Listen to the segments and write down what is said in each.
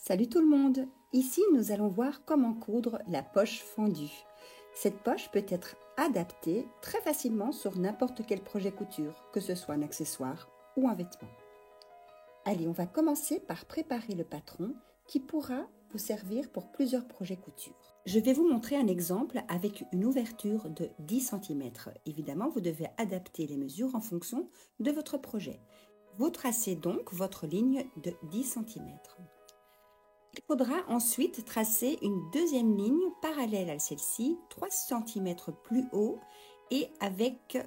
Salut tout le monde! Ici, nous allons voir comment coudre la poche fendue. Cette poche peut être adaptée très facilement sur n'importe quel projet couture, que ce soit un accessoire ou un vêtement. Allez, on va commencer par préparer le patron qui pourra vous servir pour plusieurs projets couture. Je vais vous montrer un exemple avec une ouverture de 10 cm. Évidemment, vous devez adapter les mesures en fonction de votre projet. Vous tracez donc votre ligne de 10 cm. Il faudra ensuite tracer une deuxième ligne parallèle à celle-ci, 3 cm plus haut et avec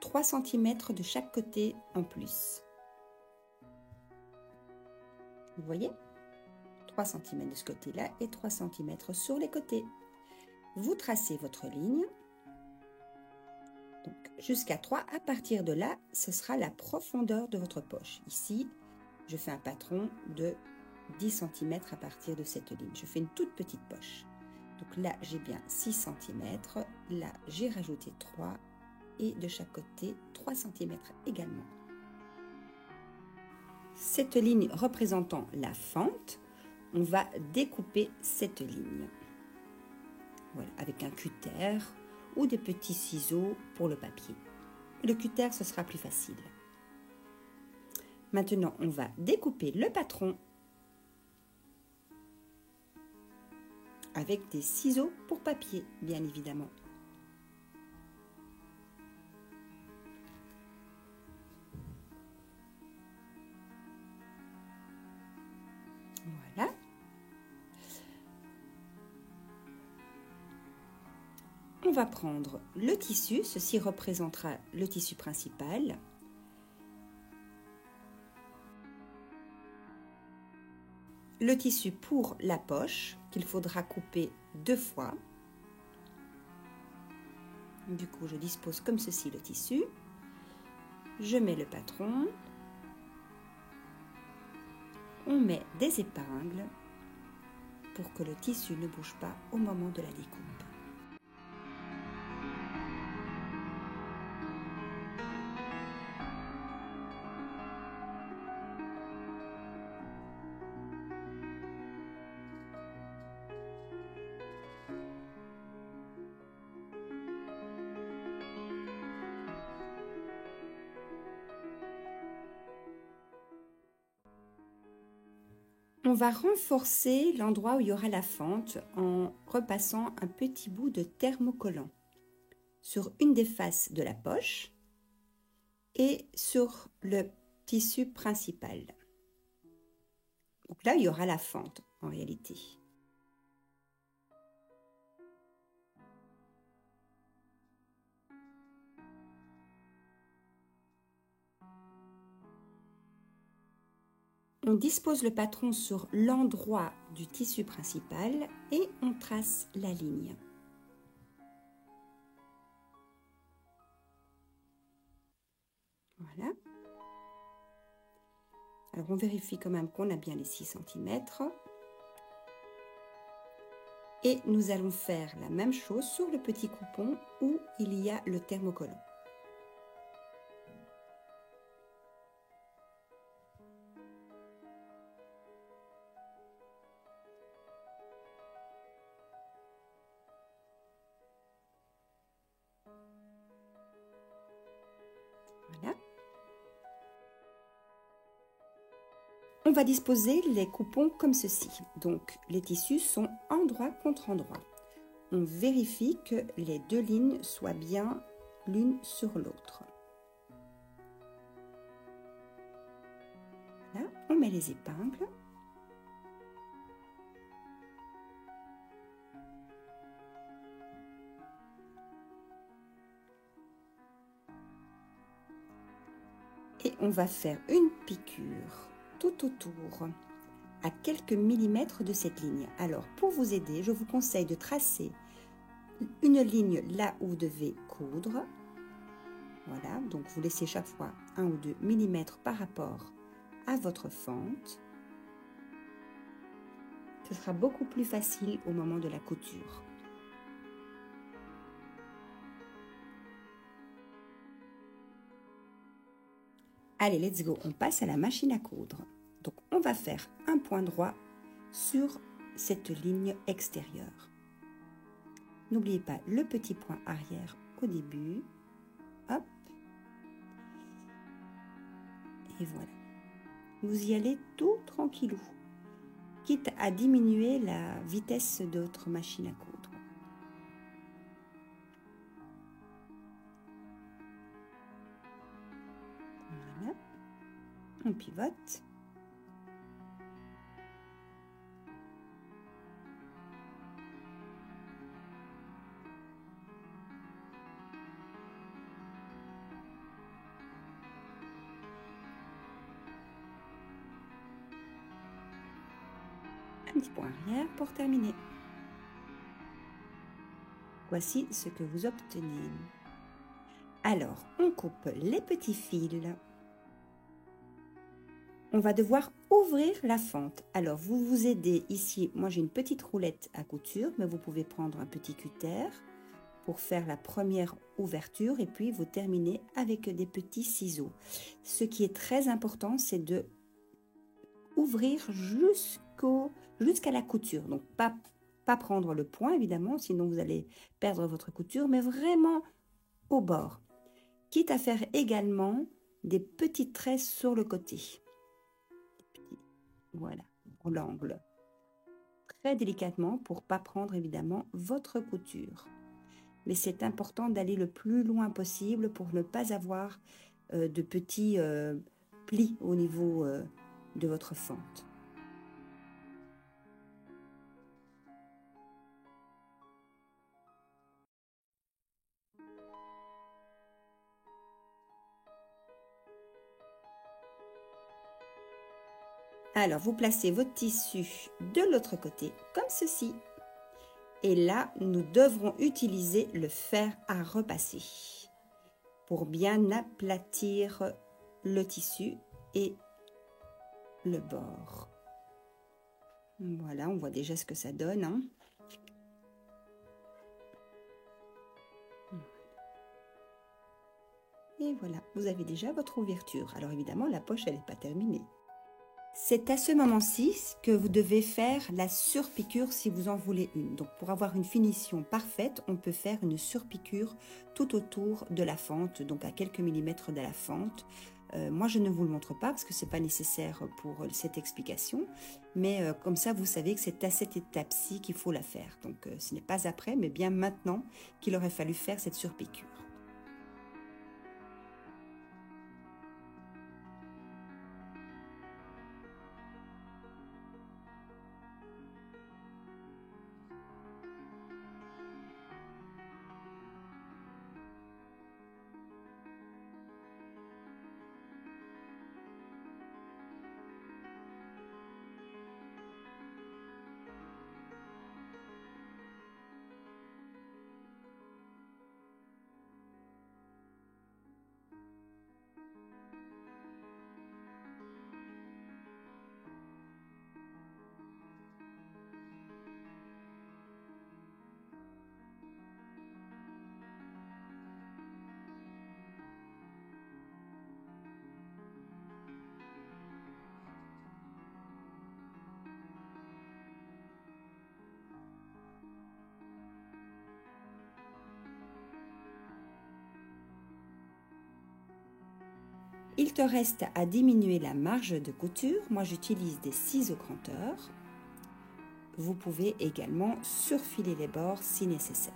3 cm de chaque côté en plus. Vous voyez? 3 cm de ce côté-là et 3 cm sur les côtés. Vous tracez votre ligne jusqu'à 3. À partir de là, ce sera la profondeur de votre poche. Ici, je fais un patron de 10 cm à partir de cette ligne. Je fais une toute petite poche. Donc là, j'ai bien 6 cm. Là, j'ai rajouté 3 et de chaque côté 3 cm également. Cette ligne représentant la fente, on va découper cette ligne. Voilà, avec un cutter ou des petits ciseaux pour le papier. Le cutter, ce sera plus facile. Maintenant, on va découper le patron avec des ciseaux pour papier, bien évidemment. Voilà. On va prendre le tissu, ceci représentera le tissu principal. Le tissu pour la poche, qu'il faudra couper 2 fois. Du coup, je dispose comme ceci le tissu. Je mets le patron. On met des épingles pour que le tissu ne bouge pas au moment de la découpe. On va renforcer l'endroit où il y aura la fente en repassant un petit bout de thermocollant sur une des faces de la poche et sur le tissu principal. Donc là, il y aura la fente en réalité. On dispose le patron sur l'endroit du tissu principal et on trace la ligne. Voilà. Alors on vérifie quand même qu'on a bien les 6 cm. Et nous allons faire la même chose sur le petit coupon où il y a le thermocollant. Voilà. On va disposer les coupons comme ceci. Donc, les tissus sont endroit contre endroit. On vérifie que les deux lignes soient bien l'une sur l'autre. Là, on met les épingles. Et on va faire une piqûre tout autour, à quelques millimètres de cette ligne. Alors, pour vous aider, je vous conseille de tracer une ligne là où vous devez coudre. Voilà, donc vous laissez chaque fois 1 ou 2 millimètres par rapport à votre fente. Ce sera beaucoup plus facile au moment de la couture. Allez, let's go, on passe à la machine à coudre. Donc on va faire un point droit sur cette ligne extérieure. N'oubliez pas le petit point arrière au début. Hop. Et voilà. Vous y allez tout tranquillou, quitte à diminuer la vitesse de votre machine à coudre. Voilà. On pivote. Un petit point arrière pour terminer. Voici ce que vous obtenez. Alors, on coupe les petits fils. On va devoir ouvrir la fente. Alors, vous vous aidez ici. Moi, j'ai une petite roulette à couture, mais vous pouvez prendre un petit cutter pour faire la première ouverture et puis vous terminez avec des petits ciseaux. Ce qui est très important, c'est de ouvrir jusqu'à la couture. Donc, pas prendre le point, évidemment, sinon vous allez perdre votre couture, mais vraiment au bord. Quitte à faire également des petites tresses sur le côté. Voilà, pour l'angle. Très délicatement pour pas prendre, évidemment, votre couture. Mais c'est important d'aller le plus loin possible pour ne pas avoir de petits plis au niveau de votre fente. Alors, vous placez votre tissu de l'autre côté, comme ceci. Et là, nous devrons utiliser le fer à repasser pour bien aplatir le tissu et le bord. Voilà, on voit déjà ce que ça donne, hein. Et voilà, vous avez déjà votre ouverture. Alors évidemment, la poche, elle n'est pas terminée. C'est à ce moment-ci que vous devez faire la surpiqûre si vous en voulez une. Donc pour avoir une finition parfaite, on peut faire une surpiqûre tout autour de la fente, donc à quelques millimètres de la fente. Moi, je ne vous le montre pas parce que ce n'est pas nécessaire pour cette explication. Mais comme ça, vous savez que c'est à cette étape-ci qu'il faut la faire. Donc ce n'est pas après, mais bien maintenant qu'il aurait fallu faire cette surpiqûre. Il te reste à diminuer la marge de couture. Moi, j'utilise des ciseaux cranteurs. Vous pouvez également surfiler les bords si nécessaire.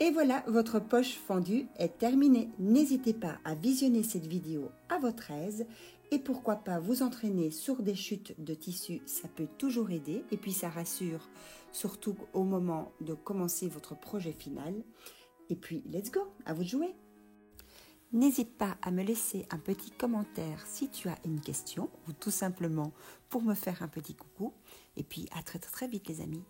Et voilà, votre poche fendue est terminée. N'hésitez pas à visionner cette vidéo à votre aise et pourquoi pas vous entraîner sur des chutes de tissu, ça peut toujours aider et puis ça rassure surtout au moment de commencer votre projet final. Et puis, let's go, à vous de jouer. N'hésite pas à me laisser un petit commentaire si tu as une question ou tout simplement pour me faire un petit coucou. Et puis à très vite les amis.